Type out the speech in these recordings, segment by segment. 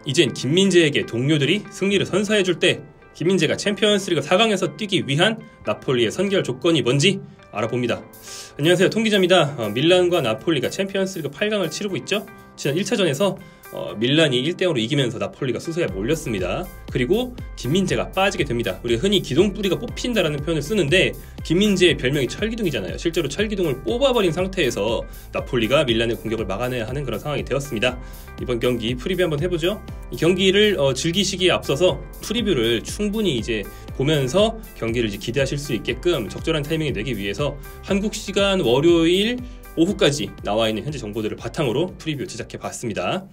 이젠 김민재에게 동료들이 승리를 선사해줄 때 김민재가 챔피언스리그 4강에서 뛰기 위한 나폴리의 선결 조건이 뭔지 알아봅니다. 안녕하세요, 통기자입니다. 밀란과 나폴리가 챔피언스리그 8강을 치르고 있죠. 지난 1차전에서 밀란이 1대0으로 이기면서 나폴리가 수세에 몰렸습니다. 그리고 김민재가 빠지게 됩니다. 우리가 흔히 기둥뿌리가 뽑힌다라는 표현을 쓰는데 김민재의 별명이 철기둥이잖아요. 실제로 철기둥을 뽑아버린 상태에서 나폴리가 밀란의 공격을 막아내야 하는 그런 상황이 되었습니다. 이번 경기 프리뷰 한번 해보죠. 이 경기를 즐기시기에 앞서서 프리뷰를 충분히 이제 보면서 경기를 이제 기대하실 수 있게끔 적절한 타이밍에 내기 위해서 한국 시간 월요일 오후까지 나와있는 현재 정보들을 바탕으로 프리뷰 제작해봤습니다.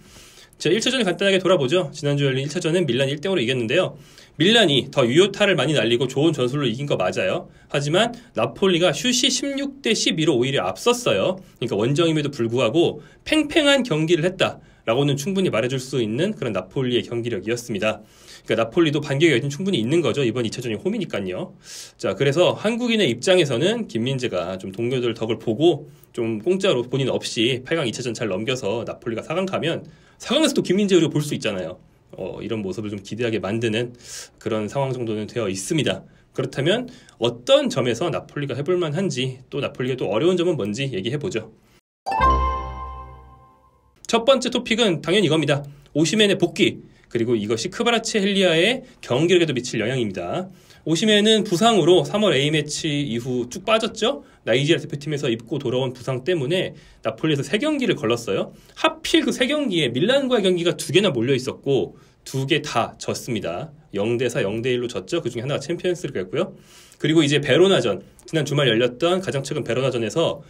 자, 1차전을 간단하게 돌아보죠. 지난주 열린 1차전은 밀란 1대0으로 이겼는데요. 밀란이 더 유효타를 많이 날리고 좋은 전술로 이긴 거 맞아요. 하지만 나폴리가 슛이 16대12로 오히려 앞섰어요. 그러니까 원정임에도 불구하고 팽팽한 경기를 했다라고는 충분히 말해줄 수 있는 그런 나폴리의 경기력이었습니다. 그러니까 나폴리도 반격의 여지는 충분히 있는 거죠. 이번 2차전이 홈이니까요. 자, 그래서 한국인의 입장에서는 김민재가 좀 동료들 덕을 보고 좀 공짜로 본인 없이 8강 2차전 잘 넘겨서 나폴리가 4강 가면 4강에서 또 김민재 우리가 볼 수 있잖아요. 이런 모습을 좀 기대하게 만드는 그런 상황 정도는 되어 있습니다. 그렇다면 어떤 점에서 나폴리가 해볼 만한지, 또 나폴리가 또 어려운 점은 뭔지 얘기해보죠. 첫 번째 토픽은 당연히 이겁니다. 오시멘의 복귀, 그리고 이것이 크바라츠헬리아의 경기력에도 미칠 영향입니다. 오시멘은 부상으로 3월 A매치 이후 쭉 빠졌죠. 나이지리아 대표팀에서 입고 돌아온 부상 때문에 나폴리에서 3경기를 걸렀어요. 하필 그 3경기에 밀란과의 경기가 2개나 몰려 있었고 2개 다 졌습니다. 0대4, 0대1로 졌죠. 그중에 하나가 챔피언스리그였고요. 그리고 이제 베로나전, 지난 주말 열렸던 가장 최근 베로나전에서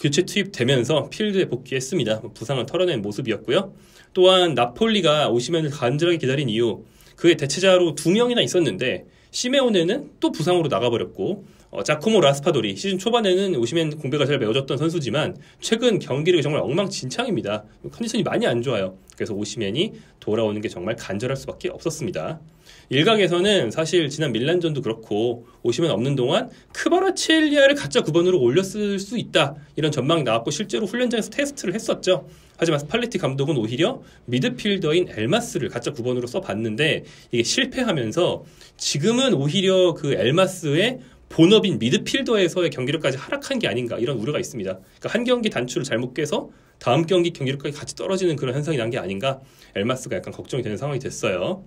교체 투입되면서 필드에 복귀했습니다. 부상을 털어낸 모습이었고요. 또한 나폴리가 오시멘을 간절하게 기다린 이유, 그의 대체자로 2명이나 있었는데 시메오네는 또 부상으로 나가버렸고 자코모 라스파도리, 시즌 초반에는 오시멘 공백을 잘 메워줬던 선수지만 최근 경기력이 정말 엉망진창입니다. 컨디션이 많이 안 좋아요. 그래서 오시멘이 돌아오는 게 정말 간절할 수밖에 없었습니다. 일각에서는 사실 지난 밀란전도 그렇고 오시멘 없는 동안 크바라츠헬리아를 가짜 9번으로 올렸을 수 있다, 이런 전망이 나왔고 실제로 훈련장에서 테스트를 했었죠. 하지만 스팔레티 감독은 오히려 미드필더인 엘마스를 가짜 9번으로 써봤는데 이게 실패하면서 지금은 오히려 그 엘마스의 본업인 미드필더에서의 경기력까지 하락한 게 아닌가, 이런 우려가 있습니다. 그러니까 한 경기 단추를 잘못 깨서 다음 경기 경기력까지 같이 떨어지는 그런 현상이 난 게 아닌가, 엘마스가 약간 걱정이 되는 상황이 됐어요.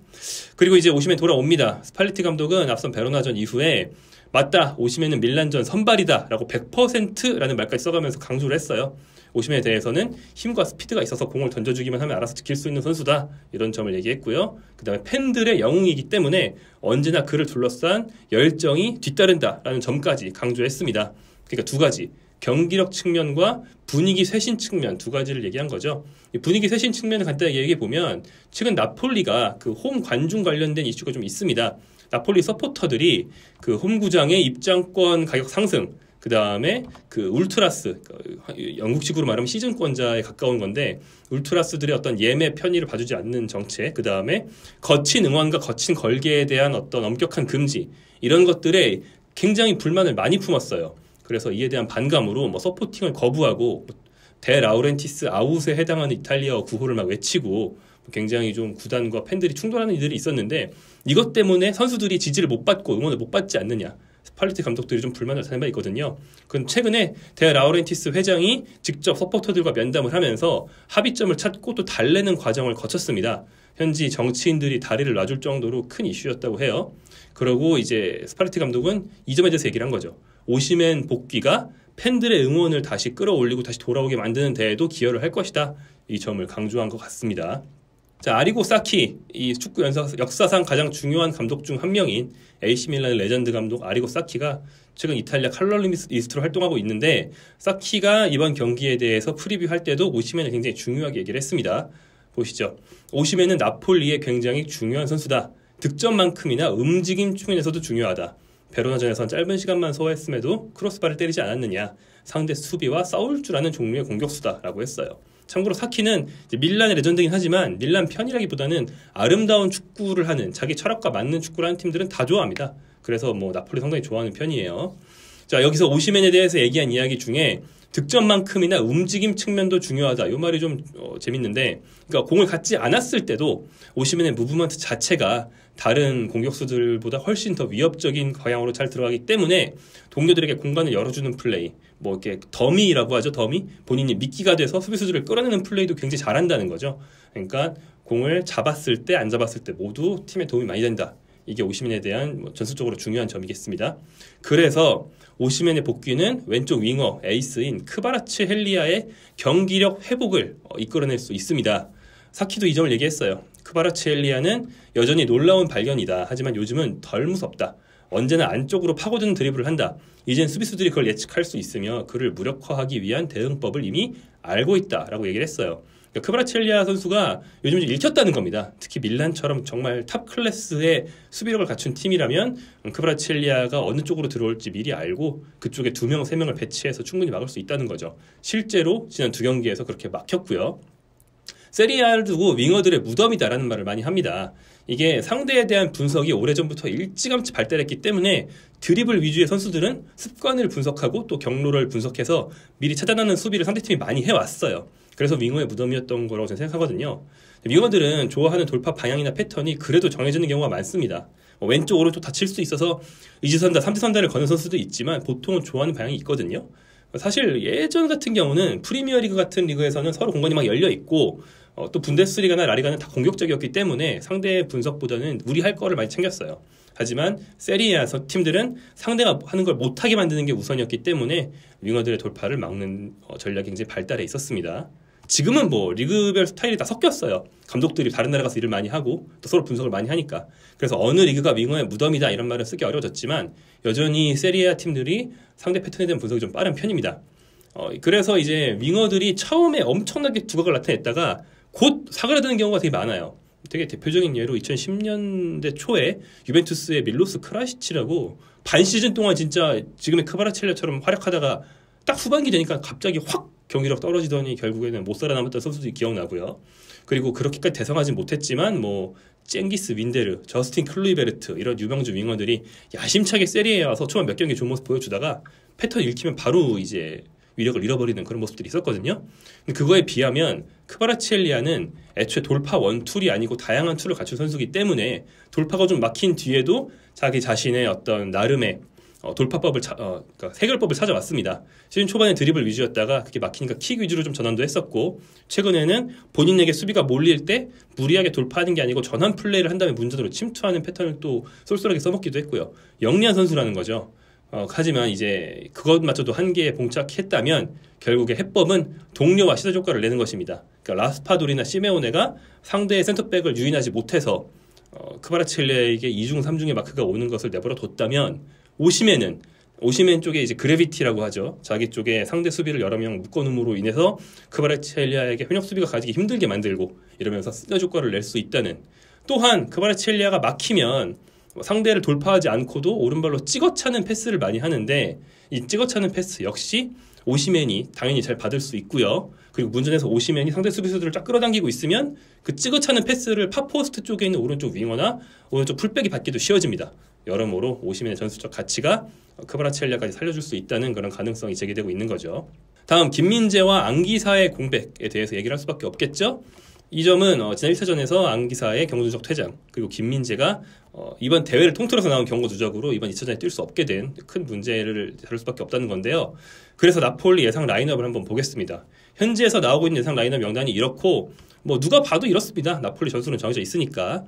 그리고 이제 오시멘 돌아옵니다. 스팔레티 감독은 앞선 베로나전 이후에 맞다, 오시멘은 밀란전 선발이다 라고 100%라는 말까지 써가면서 강조를 했어요. 오시멘에 대해서는 힘과 스피드가 있어서 공을 던져주기만 하면 알아서 지킬 수 있는 선수다, 이런 점을 얘기했고요. 그 다음에 팬들의 영웅이기 때문에 언제나 그를 둘러싼 열정이 뒤따른다라는 점까지 강조했습니다. 그러니까 두 가지, 경기력 측면과 분위기 쇄신 측면, 두 가지를 얘기한 거죠. 이 분위기 쇄신 측면을 간단하게 얘기해보면 최근 나폴리가 그 홈 관중 관련된 이슈가 좀 있습니다. 나폴리 서포터들이 그 홈구장의 입장권 가격 상승, 그 다음에 그 울트라스, 영국식으로 말하면 시즌권자에 가까운 건데 울트라스들의 어떤 예매 편의를 봐주지 않는 정책, 그 다음에 거친 응원과 거친 걸개에 대한 어떤 엄격한 금지, 이런 것들에 굉장히 불만을 많이 품었어요. 그래서 이에 대한 반감으로 서포팅을 거부하고 데 라우렌티스 아웃에 해당하는 이탈리아어 구호를 막 외치고 굉장히 좀 구단과 팬들이 충돌하는 일들이 있었는데 이것 때문에 선수들이 지지를 못 받고 응원을 못 받지 않느냐, 스팔레티 감독들이 좀 불만을 나타낸 바 있거든요. 그건 최근에 데 라우렌티스 회장이 직접 서포터들과 면담을 하면서 합의점을 찾고 또 달래는 과정을 거쳤습니다. 현지 정치인들이 다리를 놔줄 정도로 큰 이슈였다고 해요. 그러고 이제 스팔레티 감독은 이 점에 대해서 얘기를 한 거죠. 오시멘 복귀가 팬들의 응원을 다시 끌어올리고 다시 돌아오게 만드는 데에도 기여를 할 것이다, 이 점을 강조한 것 같습니다. 자, 아리고 사키, 이 축구 역사상 가장 중요한 감독 중 한 명인 AC 밀란의 레전드 감독 아리고 사키가 최근 이탈리아 칼롤리스트로 활동하고 있는데 사키가 이번 경기에 대해서 프리뷰할 때도 오시멘을 굉장히 중요하게 얘기를 했습니다. 보시죠. 오시멘은 나폴리의 굉장히 중요한 선수다. 득점만큼이나 움직임 측면에서도 중요하다. 베로나전에선 짧은 시간만 소화했음에도 크로스바를 때리지 않았느냐, 상대 수비와 싸울 줄 아는 종류의 공격수다 라고 했어요. 참고로 사키는 밀란의 레전드긴 하지만 밀란 편이라기보다는 아름다운 축구를 하는, 자기 철학과 맞는 축구를 하는 팀들은 다 좋아합니다. 그래서 나폴리 상당히 좋아하는 편이에요. 자, 여기서 오시멘에 대해서 얘기한 이야기 중에 득점만큼이나 움직임 측면도 중요하다. 이 말이 좀 재밌는데, 그러니까 공을 갖지 않았을 때도 오시멘의 무브먼트 자체가 다른 공격수들보다 훨씬 더 위협적인 방향으로 잘 들어가기 때문에 동료들에게 공간을 열어주는 플레이, 뭐 이렇게 더미라고 하죠. 더미, 본인이 미끼가 돼서 수비수들을 끌어내는 플레이도 굉장히 잘한다는 거죠. 그러니까 공을 잡았을 때, 안 잡았을 때 모두 팀에 도움이 많이 된다. 이게 오시멘에 대한 전술적으로 중요한 점이겠습니다. 그래서 오시멘의 복귀는 왼쪽 윙어 에이스인 크바라츠헬리아의 경기력 회복을 이끌어낼 수 있습니다. 사키도 이 점을 얘기했어요. 크바라츠헬리아는 여전히 놀라운 발견이다. 하지만 요즘은 덜 무섭다. 언제나 안쪽으로 파고드는 드리블을 한다. 이젠 수비수들이 그걸 예측할 수 있으며 그를 무력화하기 위한 대응법을 이미 알고 있다라고 얘기를 했어요. 그러니까 크바라츠헬리아 선수가 요즘 좀 읽혔다는 겁니다. 특히 밀란처럼 정말 탑 클래스의 수비력을 갖춘 팀이라면 크바라츠헬리아가 어느 쪽으로 들어올지 미리 알고 그쪽에 2명, 3명을 배치해서 충분히 막을 수 있다는 거죠. 실제로 지난 2경기에서 그렇게 막혔고요. 세리아를 두고 윙어들의 무덤이다라는 말을 많이 합니다. 이게 상대에 대한 분석이 오래전부터 일찌감치 발달했기 때문에 드리블 위주의 선수들은 습관을 분석하고 또 경로를 분석해서 미리 차단하는 수비를 상대팀이 많이 해왔어요. 그래서 윙어의 무덤이었던 거라고 저는 생각하거든요. 윙어들은 좋아하는 돌파 방향이나 패턴이 그래도 정해지는 경우가 많습니다. 왼쪽, 오른쪽 다 칠 수 있어서 이지선다, 삼지선다를 거는 선수도 있지만 보통은 좋아하는 방향이 있거든요. 사실 예전 같은 경우는 프리미어리그 같은 리그에서는 서로 공간이 막 열려 있고 또 분데스리가나 라리가는 다 공격적이었기 때문에 상대의 분석보다는 무리할 거를 많이 챙겼어요. 하지만 세리아 팀들은 상대가 하는 걸 못하게 만드는 게 우선이었기 때문에 윙어들의 돌파를 막는 전략이 굉장히 발달해 있었습니다. 지금은 뭐 리그별 스타일이 다 섞였어요. 감독들이 다른 나라 가서 일을 많이 하고 또 서로 분석을 많이 하니까. 그래서 어느 리그가 윙어의 무덤이다 이런 말은 쓰기 어려워졌지만 여전히 세리아 팀들이 상대 패턴에 대한 분석이 좀 빠른 편입니다. 그래서 이제 윙어들이 처음에 엄청나게 두각을 나타냈다가 곧 사그라드는 경우가 되게 많아요. 되게 대표적인 예로 2010년대 초에 유벤투스의 밀로스 크라시치라고 반 시즌 동안 진짜 지금의 크바라첼레처럼 활약하다가 딱 후반기 되니까 갑자기 확 경기력 떨어지더니 결국에는 못 살아남았던 선수들이 기억나고요. 그리고 그렇게까지 대성하진 못했지만 뭐 쨍기스 윈데르, 저스틴 클루이베르트 이런 유망주 윙어들이 야심차게 세리에에 와서 초반 몇 경기 좋은 모습 보여주다가 패턴 읽히면 바로 이제 위력을 잃어버리는 그런 모습들이 있었거든요. 근데 그거에 비하면 크바라치엘리아는 애초에 돌파 원툴이 아니고 다양한 툴을 갖춘 선수이기 때문에 돌파가 좀 막힌 뒤에도 자기 자신의 어떤 나름의 돌파법을 그러니까 해결법을 찾아왔습니다. 시즌 초반에 드리블 위주였다가 그게 막히니까 킥 위주로 좀 전환도 했었고 최근에는 본인에게 수비가 몰릴 때 무리하게 돌파하는 게 아니고 전환 플레이를 한 다음에 문전으로 침투하는 패턴을 또 쏠쏠하게 써먹기도 했고요. 영리한 선수라는 거죠. 하지만 이제 그것마저도 한계에 봉착했다면 결국에 해법은 동료와 시너지 효과를 내는 것입니다. 그러니까 라스파돌이나 시메오네가 상대의 센터백을 유인하지 못해서 크바라치엘리아에게 2중 3중의 마크가 오는 것을 내버려 뒀다면 오시멘 쪽에 이제 그래비티라고 하죠. 자기 쪽에 상대 수비를 여러 명 묶어놓음으로 인해서 크바라치엘리아에게 현역 수비가 가지기 힘들게 만들고 이러면서 시너지 효과를 낼 수 있다는. 또한 크바라치엘리아가 막히면 상대를 돌파하지 않고도 오른발로 찍어차는 패스를 많이 하는데 이 찍어차는 패스 역시 오시멘이 당연히 잘 받을 수 있고요. 그리고 문전에서 오시멘이 상대 수비수들을 쫙 끌어당기고 있으면 그 찍어차는 패스를 파포스트 쪽에 있는 오른쪽 윙어나 오른쪽 풀백이 받기도 쉬워집니다. 여러모로 오시멘의 전술적 가치가 크바라치엘리아까지 살려줄 수 있다는 그런 가능성이 제기되고 있는 거죠. 다음 김민재와 안기사의 공백에 대해서 얘기를 할 수밖에 없겠죠. 이 점은 지난 1차전에서 안기사의 경고 누적 퇴장 그리고 김민재가 이번 대회를 통틀어서 나온 경고 누적으로 이번 2차전에 뛸 수 없게 된 큰 문제를 다룰 수밖에 없다는 건데요. 그래서 나폴리 예상 라인업을 한번 보겠습니다. 현지에서 나오고 있는 예상 라인업 명단이 이렇고 뭐 누가 봐도 이렇습니다. 나폴리 전술은 정해져 있으니까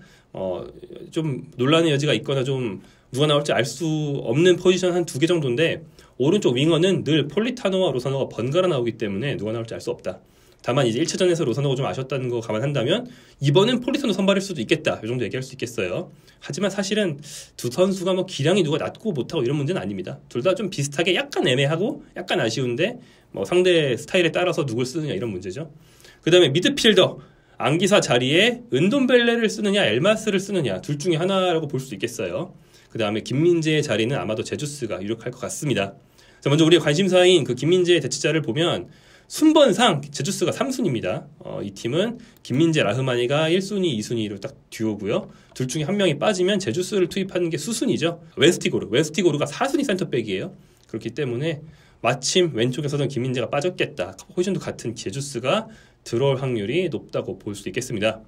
좀 논란의 여지가 있거나 좀 누가 나올지 알 수 없는 포지션 한 2개 정도인데 오른쪽 윙어는 늘 폴리타노와 로사노가 번갈아 나오기 때문에 누가 나올지 알 수 없다. 다만 이제 1차전에서 로사노가 좀 아쉬웠다는 거 감안한다면 이번엔 폴리타노 선발일 수도 있겠다. 이 정도 얘기할 수 있겠어요. 하지만 사실은 두 선수가 뭐 기량이 누가 낮고 못하고 이런 문제는 아닙니다. 둘 다 좀 비슷하게 약간 애매하고 약간 아쉬운데 뭐 상대 스타일에 따라서 누굴 쓰느냐 이런 문제죠. 그 다음에 미드필더 안기사 자리에 은돈벨레를 쓰느냐 엘마스를 쓰느냐 둘 중에 하나라고 볼 수 있겠어요. 그 다음에 김민재의 자리는 아마도 제주스가 유력할 것 같습니다. 자, 먼저 우리의 관심사인 그 김민재의 대치자를 보면 순번상 제주스가 3순위입니다. 이 팀은 김민재, 라흐마니가 1순위, 2순위로 딱 듀오고요. 둘 중에 한 명이 빠지면 제주스를 투입하는 게 수순이죠. 웨스티고르가 4순위 센터백이에요. 그렇기 때문에 마침 왼쪽에서는 김민재가 빠졌겠다. 포지션도 같은 제주스가 들어올 확률이 높다고 볼 수 있겠습니다.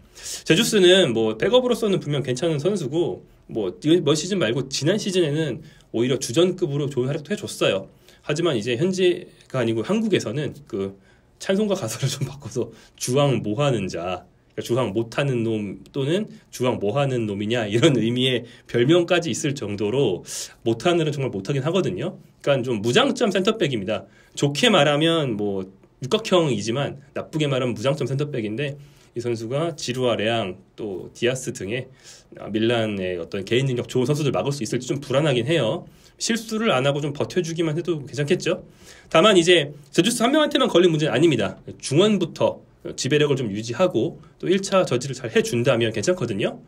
제주스는 뭐 백업으로서는 분명 괜찮은 선수고 뭐 시즌 말고 지난 시즌에는 오히려 주전급으로 좋은 활약도 해줬어요. 하지만 이제 현재가 아니고 한국에서는 그 찬송가 가사를 좀 바꿔서 주왕 뭐하는 자, 그러니까 주왕 못하는 놈 또는 주왕 뭐하는 놈이냐 이런 의미의 별명까지 있을 정도로 못하는 정말 못하긴 하거든요. 그러니까 좀 무장점 센터백입니다. 좋게 말하면 뭐 육각형이지만 나쁘게 말하면 무장점 센터백인데 이 선수가 지루와 레앙 또 디아스 등의 밀란의 어떤 개인 능력 좋은 선수들 막을 수 있을지 좀 불안하긴 해요. 실수를 안 하고 좀 버텨주기만 해도 괜찮겠죠. 다만 이제 제주스 한 명한테만 걸린 문제는 아닙니다. 중원부터 지배력을 좀 유지하고 또 1차 저지를 잘 해준다면 괜찮거든요.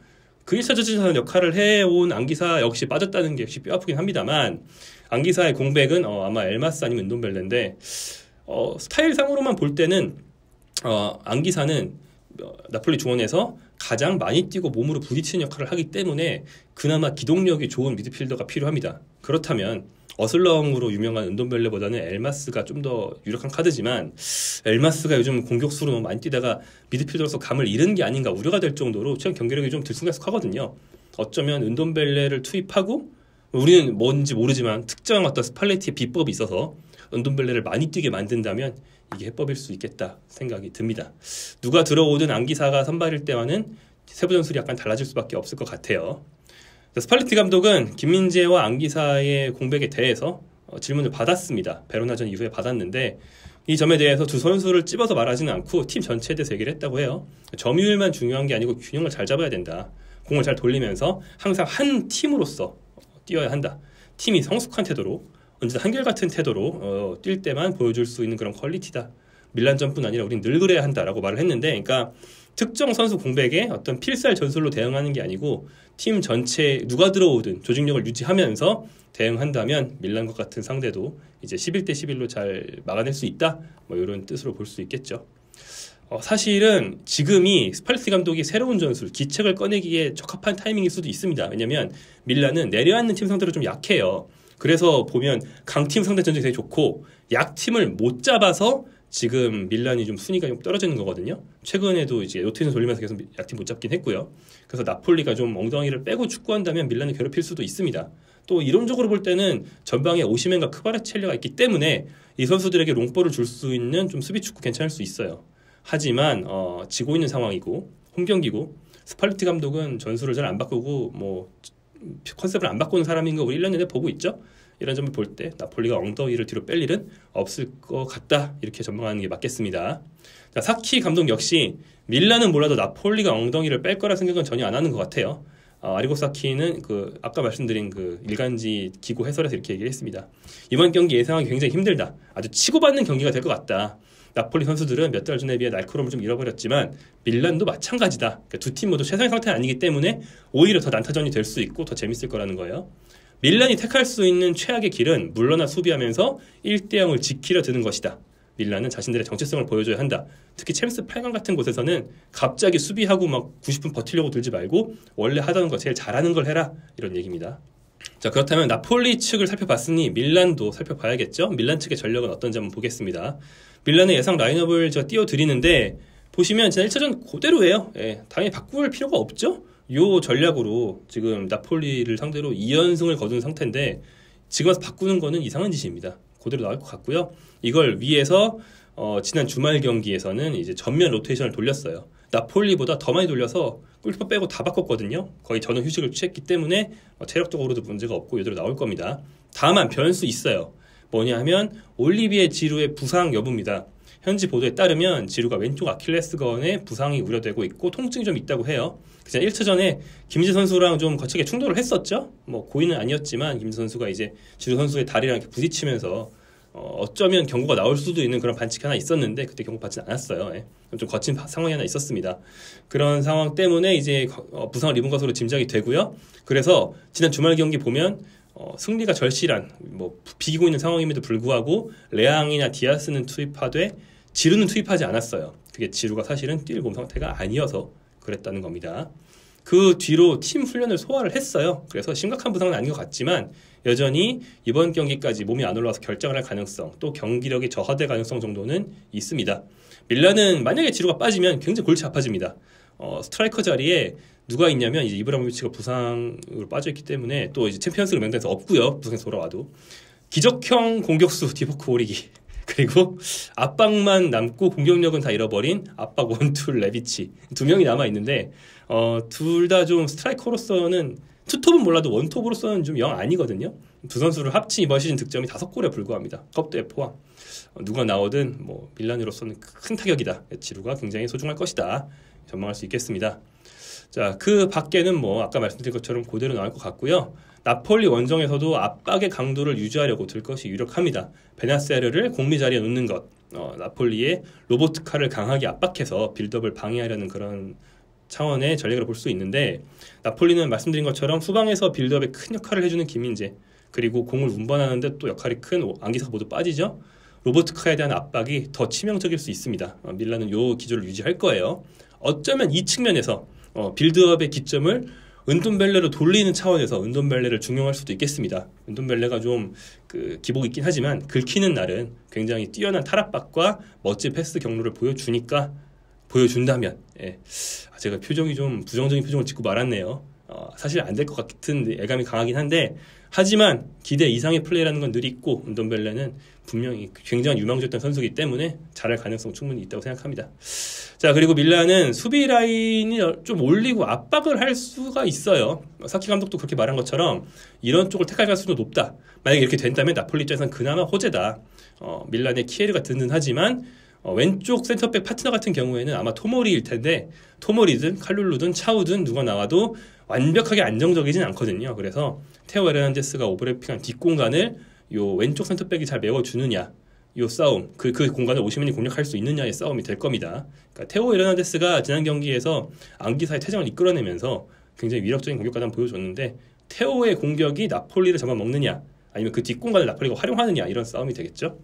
그 1차 저지하는 역할을 해온 안기사 역시 빠졌다는 게 역시 뼈아프긴 합니다만 안기사의 공백은 아마 엘마스 아니면 은돈벨레인데 스타일상으로만 볼 때는 안기사는 나폴리 중원에서 가장 많이 뛰고 몸으로 부딪히는 역할을 하기 때문에 그나마 기동력이 좋은 미드필더가 필요합니다. 그렇다면 어슬렁으로 유명한 은돈벨레보다는 엘마스가 좀 더 유력한 카드지만 엘마스가 요즘 공격수로 너무 많이 뛰다가 미드필더로서 감을 잃은 게 아닌가 우려가 될 정도로 최근 경기력이 좀 들쑥날쑥하거든요. 어쩌면 은돈벨레를 투입하고 우리는 뭔지 모르지만 특정한 어떤 스팔레티의 비법이 있어서 은돈벨레를 많이 뛰게 만든다면 이게 해법일 수 있겠다 생각이 듭니다. 누가 들어오든 안기사가 선발일 때와는 세부 전술이 약간 달라질 수밖에 없을 것 같아요. 스팔레티 감독은 김민재와 안기사의 공백에 대해서 질문을 받았습니다. 베로나전 이후에 받았는데 이 점에 대해서 두 선수를 찝어서 말하지는 않고 팀 전체에 대해서 얘기를 했다고 해요. 점유율만 중요한 게 아니고 균형을 잘 잡아야 된다. 공을 잘 돌리면서 항상 한 팀으로서 뛰어야 한다. 팀이 성숙한 태도로 언제나 한결같은 태도로 뛸 때만 보여줄 수 있는 그런 퀄리티다. 밀란전뿐 아니라 우린 늘 그래야 한다라고 말을 했는데 그러니까 특정 선수 공백에 어떤 필살 전술로 대응하는 게 아니고 팀 전체 누가 들어오든 조직력을 유지하면서 대응한다면 밀란과 같은 상대도 이제 11대 11로 잘 막아낼 수 있다. 뭐 이런 뜻으로 볼 수 있겠죠. 사실은 지금이 스팔레티 감독이 새로운 전술, 기책을 꺼내기에 적합한 타이밍일 수도 있습니다. 왜냐하면 밀란은 내려앉는 팀 상대로 좀 약해요. 그래서 보면 강팀 상대 전적이 되게 좋고 약팀을 못 잡아서 지금 밀란이 좀 순위가 좀 떨어지는 거거든요. 최근에도 이제 로테이션 돌리면서 계속 약팀 못 잡긴 했고요. 그래서 나폴리가 좀 엉덩이를 빼고 축구한다면 밀란을 괴롭힐 수도 있습니다. 또 이론적으로 볼 때는 전방에 오시멘과 크바라첼리가 있기 때문에 이 선수들에게 롱볼을 줄 수 있는 좀 수비 축구 괜찮을 수 있어요. 하지만 지고 있는 상황이고 홈경기고 스팔레티 감독은 전술을 잘 안 바꾸고 뭐 컨셉을 안 바꾸는 사람인 거 우리 1년 내내 보고 있죠. 이런 점을 볼 때 나폴리가 엉덩이를 뒤로 뺄 일은 없을 것 같다. 이렇게 전망하는 게 맞겠습니다. 자, 사키 감독 역시 밀란은 몰라도 나폴리가 엉덩이를 뺄 거라 생각은 전혀 안 하는 것 같아요. 아리고 사키는 그 아까 말씀드린 그 일간지 기고 해설에서 이렇게 얘기를 했습니다. 이번 경기 예상하기 굉장히 힘들다. 아주 치고받는 경기가 될 것 같다. 나폴리 선수들은 몇 달 전에 비해 날카로움을 좀 잃어버렸지만 밀란도 마찬가지다. 그러니까 두 팀 모두 최상의 상태는 아니기 때문에 오히려 더 난타전이 될 수 있고 더 재밌을 거라는 거예요. 밀란이 택할 수 있는 최악의 길은 물러나 수비하면서 1대0을 지키려 드는 것이다. 밀란은 자신들의 정체성을 보여줘야 한다. 특히 챔스 8강 같은 곳에서는 갑자기 수비하고 막 90분 버티려고 들지 말고 원래 하던 거 제일 잘하는 걸 해라. 이런 얘기입니다. 자, 그렇다면 나폴리 측을 살펴봤으니 밀란도 살펴봐야겠죠. 밀란 측의 전력은 어떤지 한번 보겠습니다. 밀란의 예상 라인업을 제가 띄워드리는데 보시면 지난 1차전 그대로예요. 당연히 바꿀 필요가 없죠. 요 전략으로 지금 나폴리를 상대로 2연승을 거둔 상태인데 지금 와서 바꾸는 거는 이상한 짓입니다. 그대로 나올 것 같고요. 이걸 위해서 지난 주말 경기에서는 이제 전면 로테이션을 돌렸어요. 나폴리보다 더 많이 돌려서 골키퍼 빼고 다 바꿨거든요. 거의 전원 휴식을 취했기 때문에 체력적으로도 문제가 없고 이대로 나올 겁니다. 다만 변수 있어요. 뭐냐 하면 올리비에 지루의 부상 여부입니다. 현지 보도에 따르면 지루가 왼쪽 아킬레스건에 부상이 우려되고 있고 통증이 좀 있다고 해요. 그냥 1차전에 김민재 선수랑 좀 거칠게 충돌을 했었죠. 뭐 고의는 아니었지만 김민재 선수가 이제 지루 선수의 다리랑 이렇게 부딪히면서 어쩌면 경고가 나올 수도 있는 그런 반칙이 하나 있었는데 그때 경고 받지 않았어요. 좀 거친 상황이 하나 있었습니다. 그런 상황 때문에 이제 부상을 입은 것으로 짐작이 되고요. 그래서 지난 주말 경기 보면 승리가 절실한 뭐 비기고 있는 상황임에도 불구하고 레앙이나 디아스는 투입하되 지루는 투입하지 않았어요. 그게 지루가 사실은 뛸 몸 상태가 아니어서 그랬다는 겁니다. 그 뒤로 팀 훈련을 소화를 했어요. 그래서 심각한 부상은 아닌 것 같지만 여전히 이번 경기까지 몸이 안 올라와서 결장을 할 가능성, 또 경기력이 저하될 가능성 정도는 있습니다. 밀란은 만약에 지루가 빠지면 굉장히 골치 아파집니다. 스트라이커 자리에 누가 있냐면 이제 이브라모비치가 부상으로 빠져있기 때문에 또 이제 챔피언스리그 명단에서 없고요. 부상에서 돌아와도 기적형 공격수 디보크 오리기, 그리고 압박만 남고 공격력은 다 잃어버린 압박 원툴 레비치, 두 명이 남아 있는데 둘 다 좀 스트라이커로서는 투톱은 몰라도 원톱으로서는 좀 영 아니거든요. 두 선수를 합친 이번 시즌 득점이 5골에 불과합니다. 컵대회 포함. 누가 나오든 뭐 밀란으로서는 큰 타격이다. 지루가 굉장히 소중할 것이다. 전망할 수 있겠습니다. 자, 그 밖에는 뭐 아까 말씀드린 것처럼 그대로 나올 것 같고요. 나폴리 원정에서도 압박의 강도를 유지하려고 들 것이 유력합니다. 베나세르를 공미 자리에 놓는 것, 나폴리의 로보트카를 강하게 압박해서 빌드업을 방해하려는 그런 차원의 전략으로 볼 수 있는데, 나폴리는 말씀드린 것처럼 후방에서 빌드업에 큰 역할을 해주는 김민재, 그리고 공을 운반하는데 또 역할이 큰 안기사가 모두 빠지죠. 로보트카에 대한 압박이 더 치명적일 수 있습니다. 밀란은 이 기조를 유지할 거예요. 어쩌면 이 측면에서 빌드업의 기점을 은돈벨레로 돌리는 차원에서 은돈벨레를 중용할 수도 있겠습니다. 은돈벨레가 좀 기복이 있긴 하지만 긁히는 날은 굉장히 뛰어난 탈압박과 멋진 패스 경로를 보여준다면, 예. 제가 표정이 좀 부정적인 표정을 짓고 말았네요. 사실 안 될 것 같은 예감이 강하긴 한데, 하지만 기대 이상의 플레이라는 건 늘 있고 은돈벨레는 분명히 굉장히 유망주였던 선수이기 때문에 잘할 가능성 충분히 있다고 생각합니다. 자, 그리고 밀란은 수비 라인이 좀 올리고 압박을 할 수가 있어요. 사키 감독도 그렇게 말한 것처럼 이런 쪽을 택할 가능성도 높다. 만약에 이렇게 된다면 나폴리 입장에서는 그나마 호재다. 밀란의 키에르가 든든하지만 왼쪽 센터백 파트너 같은 경우에는 아마 토모리일 텐데, 토모리든 칼룰루든 차우든 누가 나와도 완벽하게 안정적이진 않거든요. 그래서 테오 에르난데스가 오버래핑한 뒷공간을 요 왼쪽 센터백이 잘 메워주느냐, 요 싸움, 그 공간을 오시면이 공략할 수 있느냐의 싸움이 될 겁니다. 그러니까 테오 에르난데스가 지난 경기에서 안기사의 퇴장을 이끌어내면서 굉장히 위력적인 공격 가담 보여줬는데, 테오의 공격이 나폴리를 잡아먹느냐, 아니면 그 뒷공간을 나폴리가 활용하느냐, 이런 싸움이 되겠죠.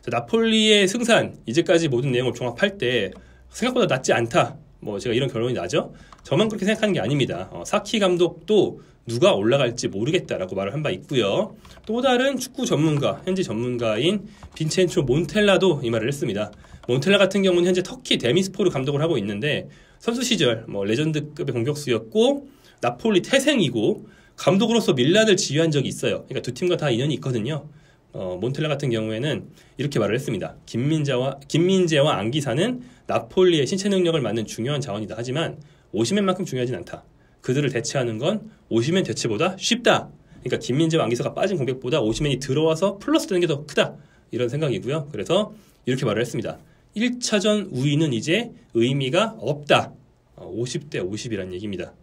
자, 나폴리의 승산, 이제까지 모든 내용을 종합할 때 생각보다 낮지 않다. 뭐 제가 이런 결론이 나죠. 저만 그렇게 생각하는 게 아닙니다. 사키 감독도 누가 올라갈지 모르겠다라고 말을 한 바 있고요. 또 다른 축구 전문가, 현지 전문가인 빈첸초 몬텔라도 이 말을 했습니다. 몬텔라 같은 경우는 현재 터키 데미스포르 감독을 하고 있는데, 선수 시절 레전드급의 공격수였고 나폴리 태생이고 감독으로서 밀란을 지휘한 적이 있어요. 그러니까 두 팀과 다 인연이 있거든요. 몬텔라 같은 경우에는 이렇게 말을 했습니다. 김민재와 안기사는 나폴리의 신체 능력을 맡는 중요한 자원이다. 하지만 오시멘만큼 중요하진 않다. 그들을 대체하는 건 오시멘 대체보다 쉽다. 그러니까 김민재와 안기사가 빠진 공격보다 오시멘이 들어와서 플러스 되는 게 더 크다. 이런 생각이고요. 그래서 이렇게 말을 했습니다. 1차전 우위는 이제 의미가 없다. 50대 50이란 얘기입니다.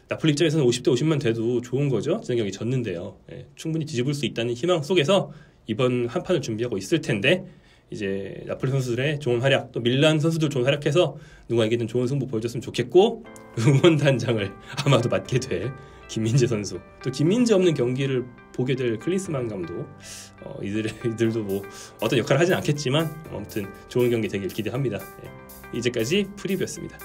나폴리 입장에서는 50대 50만 돼도 좋은 거죠. 지난 경기 졌는데요. 충분히 뒤집을 수 있다는 희망 속에서 이번 한 판을 준비하고 있을 텐데, 이제 나폴리 선수들의 좋은 활약, 또 밀란 선수들 좋은 활약해서 누구에게든 좋은 승부 보여줬으면 좋겠고, 응원단장을 아마도 맡게 될 김민재 선수, 또 김민재 없는 경기를 보게 될 클린스만 감독, 이들도 뭐 어떤 역할을 하진 않겠지만 아무튼 좋은 경기 되길 기대합니다. 이제까지 프리뷰였습니다.